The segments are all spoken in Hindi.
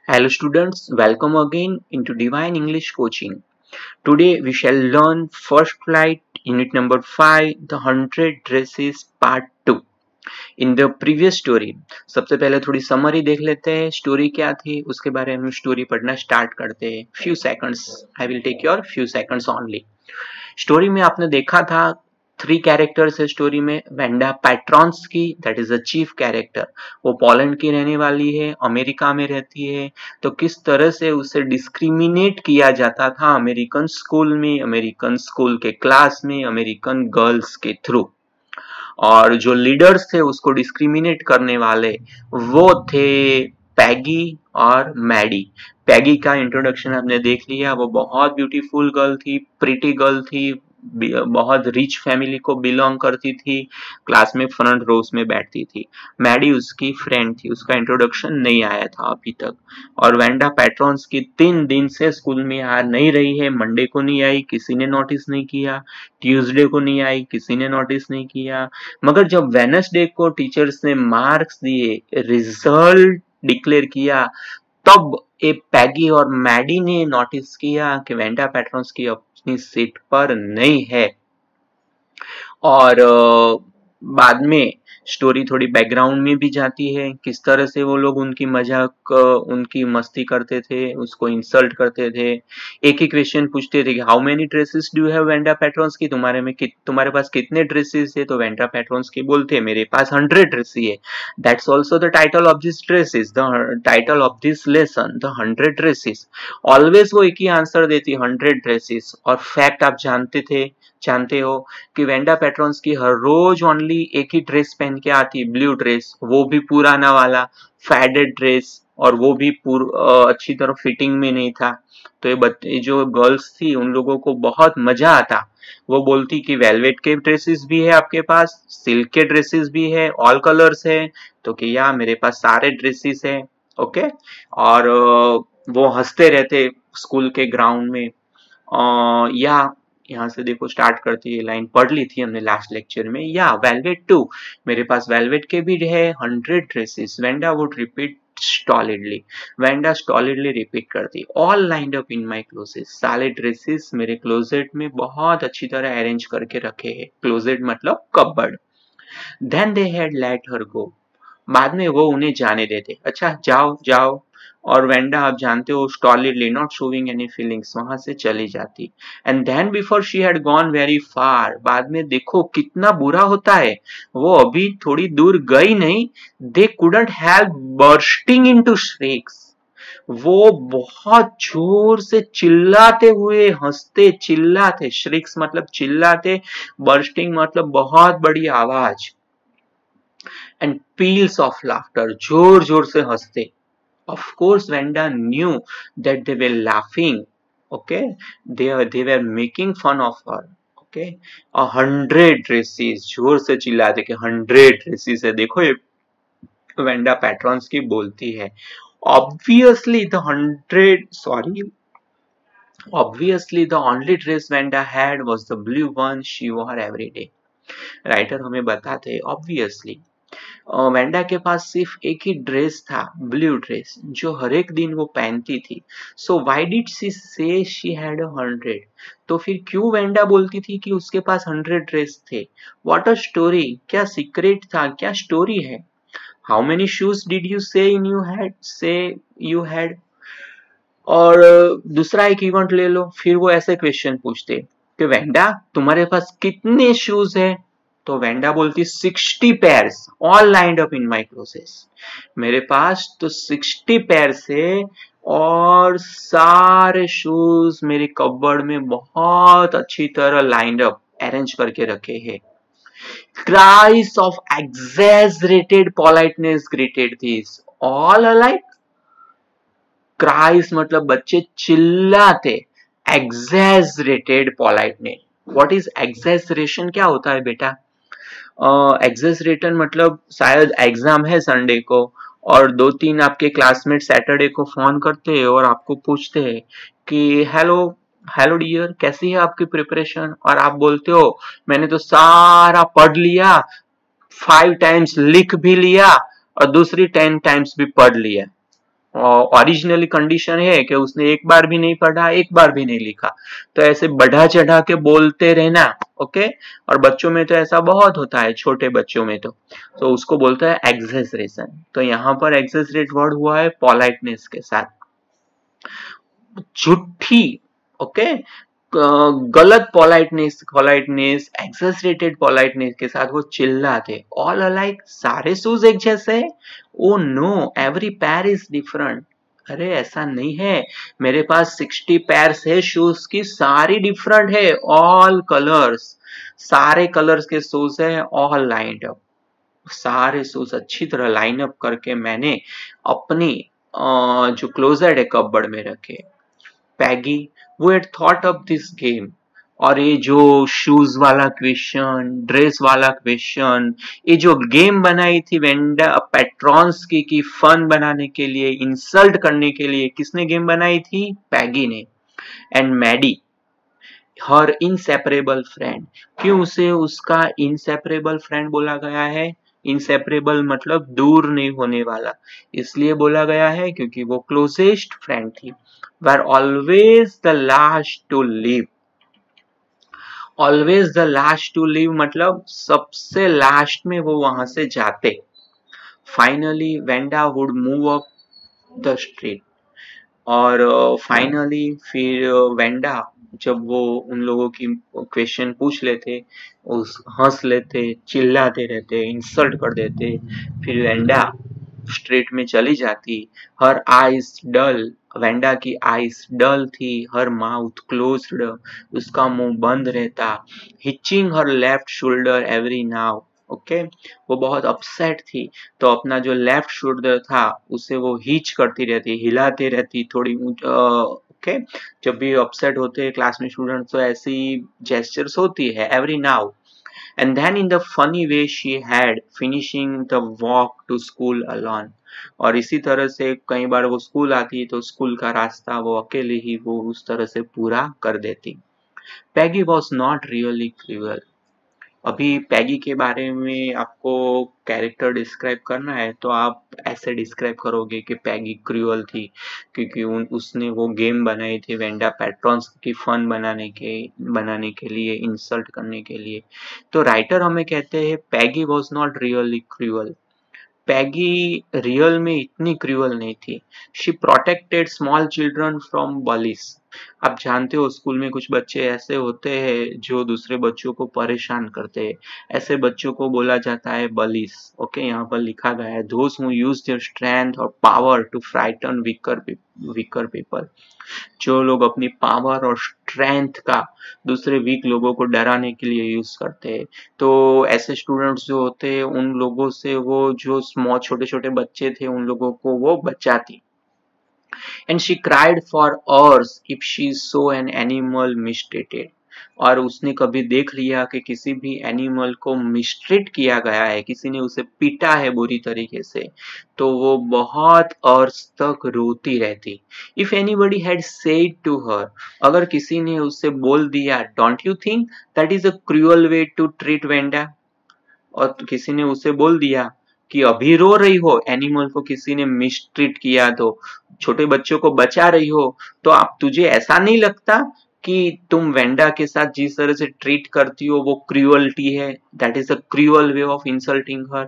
Hello students, welcome again into Divine English Coaching. Today we shall learn First Flight Unit number 5, The 100 Dresses Part 2. In the previous story, सबसे पहले थोड़ी समरी देख लेते हैं. स्टोरी क्या थी उसके बारे में स्टोरी पढ़ना स्टार्ट करते हैं. Few seconds, I will take your few seconds only. Story में आपने देखा था 3 कैरेक्टर्स है स्टोरी में. Wanda Petronski, that is a chief character. वो पोलैंड की रहने वाली है, अमेरिका में रहती है. तो किस तरह से उसे डिस्क्रिमिनेट किया जाता था अमेरिकन स्कूल में, अमेरिकन स्कूल के क्लास में, अमेरिकन गर्ल्स के थ्रू. और जो लीडर्स थे उसको डिस्क्रिमिनेट करने वाले वो थे पैगी और मैडी. पैगी का इंट्रोडक्शन हमने देख लिया. वो बहुत ब्यूटीफुल गर्ल थी, प्रिटी गर्ल थी, बहुत रिच फैमिली को बिलोंग करती थी, क्लास में फ्रंट रोज में बैठती थी. मैडी उसकी फ्रेंड थी, उसका इंट्रोडक्शन नहीं आया था अभी तक. और वेंडा पैट्रॉन्स की 3 दिन से स्कूल में आ नहीं रही है. मंडे को नहीं आई, किसी ने नोटिस नहीं किया. ट्यूसडे को नहीं आई, किसी ने नोटिस नहीं किया. मगर जब वेडनेसडे को टीचर्स ने मार्क्स दिए, रिजल्ट डिक्लेयर किया, तब एक पैगी और मैडी ने नोटिस किया कि वेंडा पैट्रॉन्स की अपनी सीट पर नहीं है. और बाद में स्टोरी थोड़ी बैकग्राउंड में भी जाती है, किस तरह से वो लोग उनकी मजाक उनकी मस्ती करते थे, उसको इंसल्ट करते थे. एक ही क्वेश्चन पूछते थे कि how many dresses do you have Wanda Petronski की, तुम्हारे पास कितने ड्रेसेस है. तो वेंडा पैट्रॉन्स की बोलते मेरे पास 100 ड्रेसेस है. That's also the title of this dresses, the title of this lesson, the 100 dresses. Always वो एक ही आंसर देती, 100 ड्रेसेस. और फैक्ट आप जानते हो कि वेंडा पैट्रॉन्स की हर रोज ओनली एक ही ड्रेस पहन के आती, ब्लू ड्रेस, वो भी पुराना वाला फैडेड ड्रेस, और वो भी अच्छी तरह फिटिंग में नहीं था. तो ये जो गर्ल्स थी उन लोगों को बहुत मजा आता. वो बोलती कि वेलवेट के ड्रेसेस भी है आपके पास, सिल्क के ड्रेसेस भी है, ऑल कलर्स है. तो कि या मेरे पास सारे ड्रेसेस है. ओके. और वो हंसते रहते स्कूल के ग्राउंड में. या यहाँ से देखो स्टार्ट करती है, लाइन पढ़ ली थी हमने लास्ट लेक्चर में. या वेलवेट टू, मेरे पास वेलवेट के भी है 100 dresses. Wanda would repeat stolidly, Wanda stolidly repeat करती. All lined up in my closet, सारे ड्रेसेस मेरे क्लोजेट में बहुत अच्छी तरह अरेंज करके रखे हैं. क्लोजेट मतलब cupboard. Then they had let her go, बाद में वो उन्हें जाने देते. अच्छा जाओ जाओ. और वेंडा आप जानते हो stolidly, not showing any feelings, वहां से चली जाती. And then before she had gone very far, बाद में देखो कितना बुरा होता है, वो अभी थोड़ी दूर गई नहीं, they couldn't help bursting into श्रीक्स. वो बहुत जोर से चिल्लाते हुए हंसते, चिल्लाते, श्रीक्स मतलब चिल्लाते, बर्स्टिंग मतलब बहुत बड़ी आवाज, एंड पील्स ऑफ लाफ्टर, जोर जोर से हंसते. Of course, Vanda knew that they were laughing. Okay, they were making fun of her. Okay, 100 dresses, जोर से चिल्लाते कि 100 dresses है. देखो ये वेंडा पैट्रॉन्स की बोलती है. Obviously the 100, sorry, obviously the only dress Vanda had was the blue one she wore every day. Writer हमें बताते हैं ऑब्वियसली वेंडा के पास सिर्फ एक ही ड्रेस था, ब्लू ड्रेस, जो हर एक दिन वो पहनती थी. सो व्हाई डिड शी से शी हैड 100? तो फिर क्यों वेंडा बोलती थी कि उसके पास 100 ड्रेस थे? व्हाट अ स्टोरी, क्या सीक्रेट था, क्या स्टोरी है? How many shoes did you से यू हैड? और दूसरा एक इवेंट ले लो, फिर वो ऐसे क्वेश्चन पूछते कि वेंडा तुम्हारे पास कितने शूज है? तो वेंडा बोलती 60 pairs, all lined up in my closet. मेरे पास तो 60 पेयर्स है और सारे शूज मेरे कबर्ड में बहुत अच्छी तरह लाइंड अप, अरेंज करके रखे हैं. Cries of exaggerated politeness greeted these. All alike? Cries मतलब बच्चे चिल्लाते. Exaggerated politeness. What is exaggeration? क्या होता है बेटा? एग्जेजरेशन मतलब शायद एग्जाम है संडे को, और 2-3 आपके क्लासमेट सैटरडे को फोन करते हैं और आपको पूछते हैं कि हेलो डियर, कैसी है आपकी प्रिपरेशन? और आप बोलते हो मैंने तो सारा पढ़ लिया, 5 टाइम्स लिख भी लिया और दूसरी 10 टाइम्स भी पढ़ लिया. ओरिजिनली कंडीशन है कि उसने एक बार भी नहीं पढ़ा, एक बार भी नहीं लिखा। तो ऐसे बढ़ा चढ़ा के बोलते रहना, ओके। और बच्चों में तो ऐसा बहुत होता है, छोटे बच्चों में तो उसको बोलता है एक्सेसरेशन। तो यहाँ पर एक्सेसरेट वर्ड हुआ है पोलाइटनेस के साथ। झूठी, ओके, गलत पोलाइटनेस एक्सेसरेटेड पोलाइटनेस के साथ वो चिल्लाते, ऑल अलाइक, सारे शूज एक जैसे। ओ नो, एवरी पैर इज डिफरेंट। अरे ऐसा नहीं है, मेरे पास 60 पैर्स है शूज की, सारी डिफरेंट है, ऑल कलर्स, सारे कलर्स के शूज है, ऑल लाइंड अप। सारे शूज अच्छी तरह लाइन अप करके मैंने अपनी जो क्लोजेट है कपबोर्ड में रखे। पैगी वो had thought of this game। और ये जो शूज वाला क्वेश्चन, ड्रेस वाला क्वेश्चन, ये जो गेम बनाई थी वेंडा पेट्रॉन्स की फन बनाने के लिए, इंसल्ट करने के लिए, किसने गेम बनाई थी? पैगी ने। And Maddie her inseparable friend. क्यों उसे उसका इनसेपरेबल फ्रेंड बोला गया है? इनसेपरेबल मतलब दूर नहीं होने वाला, इसलिए बोला गया है क्योंकि वो क्लोजेस्ट फ्रेंड थी। Were always the last to leave. Always the last to leave मतलब सबसे लास्ट में वो वहां से जाते। Finally Wanda would move up the street. और फाइनली फिर वेंडा जब वो उन लोगों की क्वेश्चन पूछ लेते, उस हंस लेते, चिल्लाते रहते, इंसल्ट कर देते, फिर वेंडा स्ट्रीट में चली जाती। हर आईज डल, वेंडा की आईज डल थी, हर माउथ क्लोज्ड, उसका मुंह बंद रहता। Hitching her left shoulder every now, okay. वो बहुत अपसेट थी, तो अपना जो लेफ्ट शोल्डर था उसे वो हिच करती रहती, हिलाते रहती थोड़ी, ओके। जब भी अपसेट होते हैं क्लास में स्टूडेंट तो ऐसी जेस्चर्स होती है every now. And then in the funny way she had finishing the walk to school alone। और इसी तरह से कई बार वो स्कूल आती तो स्कूल का रास्ता वो अकेले ही वो उस तरह से पूरा कर देती। पैगी वॉज नॉट रियली क्रूअल। अभी पैगी के बारे में आपको कैरेक्टर डिस्क्राइब करना है तो आप ऐसे डिस्क्राइब करोगे कि पैगी क्रूअल थी क्योंकि उसने वो गेम बनाई थी वेंडा पैट्रॉन्स की फन बनाने के लिए, इंसल्ट करने के लिए। तो राइटर हमें कहते हैं Peggy was not really cruel. Peggy real में इतनी क्रूअल नहीं थी। She protected small children from bullies. आप जानते हो स्कूल में कुछ बच्चे ऐसे होते हैं जो दूसरे बच्चों को परेशान करते हैं, ऐसे बच्चों को बोला जाता है बलिस, ओके। यहाँ पर लिखा गया है those who use their strength और power to frighten weaker people. जो लोग अपनी पावर और स्ट्रेंथ का दूसरे वीक लोगों को डराने के लिए यूज करते हैं, तो ऐसे स्टूडेंट्स जो होते हैं उन लोगों से वो जो स्मॉल छोटे छोटे बच्चे थे उन लोगों को वो बचाती। And she cried for hours if she saw an animal mistreated। और उसने कभी देख लिया कि किसी भी एनिमल को मिसट्रीट किया गया है, किसी ने उसे पीटा है बुरी तरीके से, तो वो बहुत अर्स तक रोती रहती। If anybody had said to her, अगर किसी ने उससे बोल दिया don't you think that is a cruel way to treat Wanda, और किसी ने उसे बोल दिया कि अभी रो रही हो, एनिमल को किसी ने मिसट्रीट किया तो छोटे बच्चों को बचा रही हो, तो आप तुझे ऐसा नहीं लगता कि तुम वेंडा के साथ जिस तरह से ट्रीट करती हो वो क्रूअल्टी है, that is a cruel way of insulting her.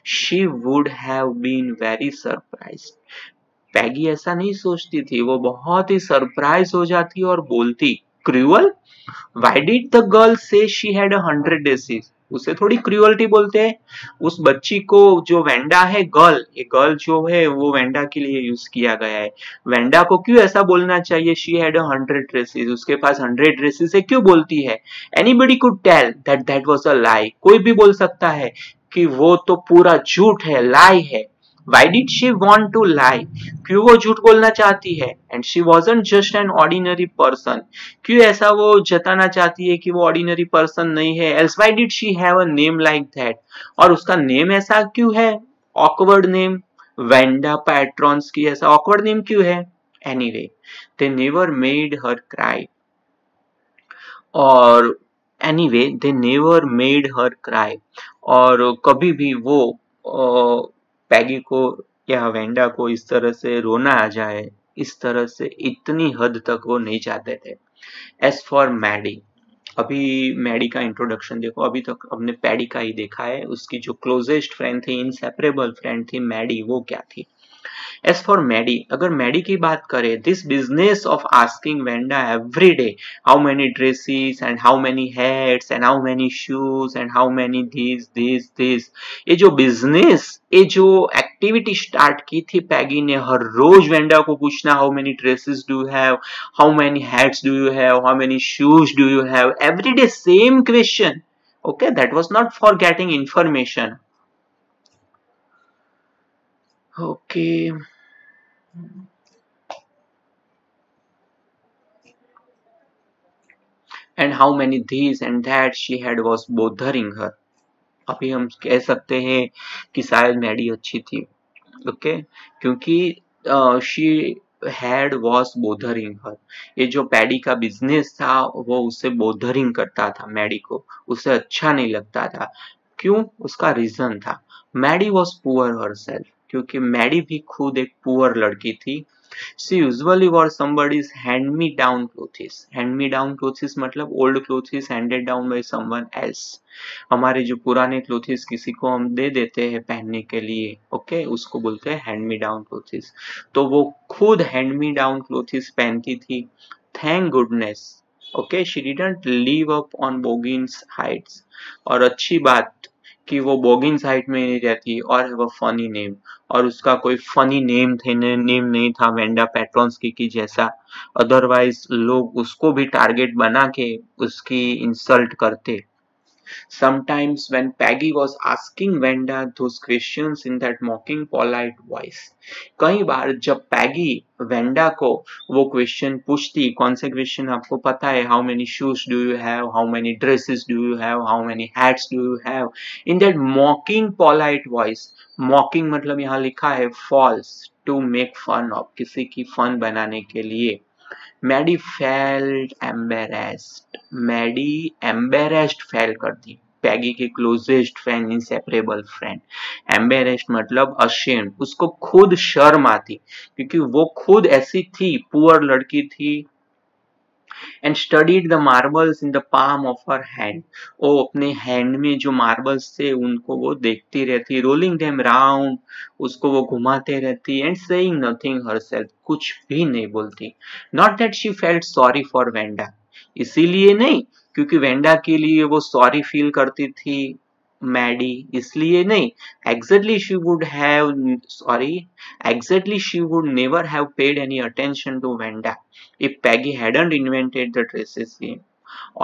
She would have been very surprised. Peggy ऐसा नहीं सोचती थी, वो बहुत ही सरप्राइज हो जाती और बोलती cruel, why did the girl से शी हैड 100 डिसीज। उसे थोड़ी क्रूअल्टी बोलते हैं, उस बच्ची को जो वेंडा है गर्ल, ये गर्ल जो है वो वेंडा के लिए यूज किया गया है। वेंडा को क्यों ऐसा बोलना चाहिए शी हैड 100 ड्रेसेस, उसके पास 100 ड्रेसेस है, क्यों बोलती है? Anybody could tell that that was a lie. कोई भी बोल सकता है कि वो तो पूरा झूठ है, लाई है। Why did she want to lie? क्यों वो झूठ बोलना चाहती है? And she wasn't just an ordinary person। क्यों ऐसा वो जताना चाहती है कि वो ordinary person नहीं है? Else why did she have a name like that? और उसका नेम ऐसा क्यों है? Awkward name, वेंडा पैट्रॉन्स की ऐसा awkward name क्यों है? Anyway, they never made her cry। और anyway, they never made her cry। और कभी भी वो पैगी को या वेंडा को इस तरह से रोना आ जाए, इस तरह से इतनी हद तक वो नहीं चाहते थे। एज फॉर मैडी, अभी मैडी का इंट्रोडक्शन देखो, अभी तक हमने पैडी का ही देखा है। उसकी जो क्लोजेस्ट फ्रेंड थी, इंसेपरेबल फ्रेंड थी मैडी, वो क्या थी? As for Maddie, अगर Maddie की बात करें, this business of asking Vanda every day how many dresses and how many hats and how many shoes and how many this, ये जो business, ये जो एक्टिविटी स्टार्ट की थी पैगी ने, हर रोज वेंडा को पूछना how many dresses do you have, how many hats do you have, how many shoes do you have, every day same question. Okay, that was not for getting information. Okay. And how many this and that she had was bothering her. अभी हम कह सकते हैं कि शायद मैडी अच्छी थी, ओके, क्योंकि शी हैड वॉज बोधरिंग हर। ये जो पैडी का बिजनेस था वो उसे बोधरिंग करता था, मैडी को उसे अच्छा नहीं लगता था। क्यों? उसका रीजन था, मैडी वॉज पुअर हरसेल्फ, क्योंकि मैडी भी खुद एक पुअर लड़की थी। She usually wore somebody's hand-me-down clothes. Hand-me-down clothes मतलब old clothes handed down by someone else. हमारे जो पुराने क्लोथेस किसी को हम दे देते हैं पहनने के लिए, ओके, उसको बोलते हैं हैंड मी डाउन क्लोथेस। तो वो खुद हैंड मी डाउन क्लोथेस पहनती थी। Thank goodness, okay, she didn't live up on Boggins Heights. और अच्छी बात कि वो बोगिन्स हाइट में नहीं रहती, और वो फनी नेम, और उसका कोई फनी नेम नहीं था वेंडा पेट्रोन्स्की की जैसा। अदरवाइज लोग उसको भी टारगेट बना के उसकी इंसल्ट करते। Sometimes when Peggy was asking Vanda those questions in that mocking polite voice, कई बार जब पैगी वेंडा को वो क्वेश्चन पूछती, कौन से क्वेश्चन आपको पता है, how many shoes do you have, how many dresses do you have, how many hats do you have, in that mocking polite voice. Mocking मतलब यहाँ लिखा है false, to make fun of, किसी की फन बनाने के लिए। Maddie felt embarrassed, Maddie embarrassed फेल कर दी, पैगी के closest friend, inseparable friend. Embarrassed मतलब अशेम्ड, उसको खुद शर्म आती, क्योंकि वो खुद ऐसी थी, पुअर लड़की थी। And studied the marbles in the palm of her hand, वो अपने हैंड में जो मार्बल्स थे उनको वो देखती रहती, रोलिंग देम राउंड, उसको वो घुमाते रहती, एंड सेइंग नथिंग हरसेल्फ, कुछ भी नहीं बोलती। Not that she felt sorry for Wanda, इसीलिए नहीं क्योंकि वेंडा के लिए वो सॉरी फील करती थी मैडी, इसलिए नहीं। Exactly she would have sorry exactly she would never have paid any attention to Wanda if Peggy hadn't invented the dresses game.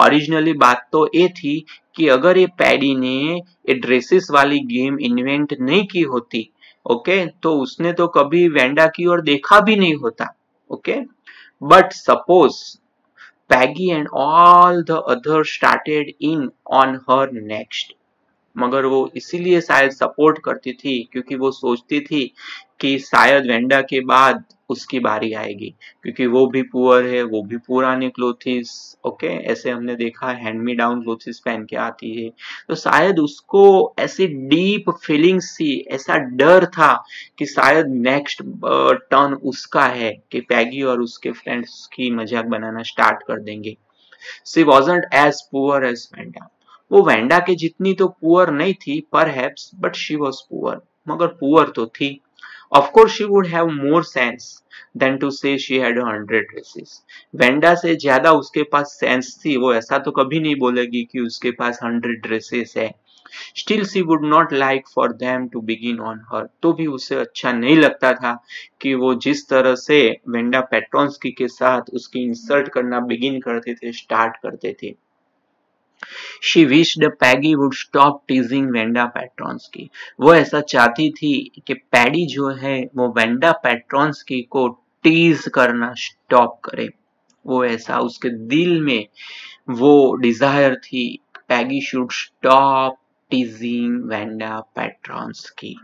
Originally बात तो ये थी कि अगर ये पैडी ने ये ड्रेसेस वाली गेम इन्वेंट नहीं की होती, ओके, तो उसने तो कभी वेंडा की ओर देखा भी नहीं होता, okay. But suppose Peggy and all the other started in on her next, मगर वो इसीलिए शायद सपोर्ट करती थी क्योंकि वो सोचती थी कि शायद वेंडा के बाद उसकी बारी आएगी, क्योंकि वो भी पुअर है, वो भी पुराने क्लोथिस, ओके, ऐसे हमने देखा हैंड मी डाउन क्लोथिस पहन के आती है, तो शायद उसको ऐसी डीप फीलिंग्स थी, ऐसा डर था कि शायद नेक्स्ट टर्न उसका है, कि पैगी और उसके फ्रेंड्स की मजाक बनाना स्टार्ट कर देंगे। She wasn't as poor as Wanda, वो वेंडा के जितनी तो पुअर नहीं थी perhaps, but she was poor, मगर पुअर तो थी। Of course she would have more sense than to say she had 100 dresses, Wanda से ज्यादा उसके पास सेंस थी, वो ऐसा तो कभी नहीं बोलेगी कि उसके पास 100 ड्रेसेस है। Still she would not like for them to begin on her, तो भी उसे अच्छा नहीं लगता था कि वो जिस तरह से वेंडा पेट्रोन्स्की के साथ उसकी इंसल्ट करना बिगिन करते थे, स्टार्ट करते थे। She wished Peggy would stop teasing Wanda Petronski, वो ऐसा चाहती थी कि पैडी जो है वो वेंडा पेट्रोन्स्की को टीज करना स्टॉप करे, वो ऐसा उसके दिल में वो डिजायर थी, Peggy should stop teasing Wanda Petronski.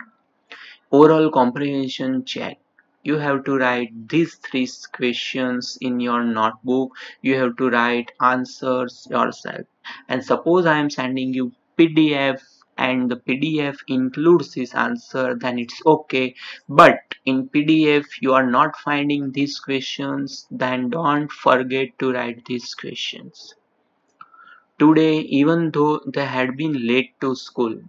Oral comprehension check. You have to write these three questions in your notebook. You have to write answers yourself. And suppose I am sending you PDF and the PDF includes this answer, then it's okay. But in PDF you are not finding these questions, then don't forget to write these questions. Today, even though they had been late to school,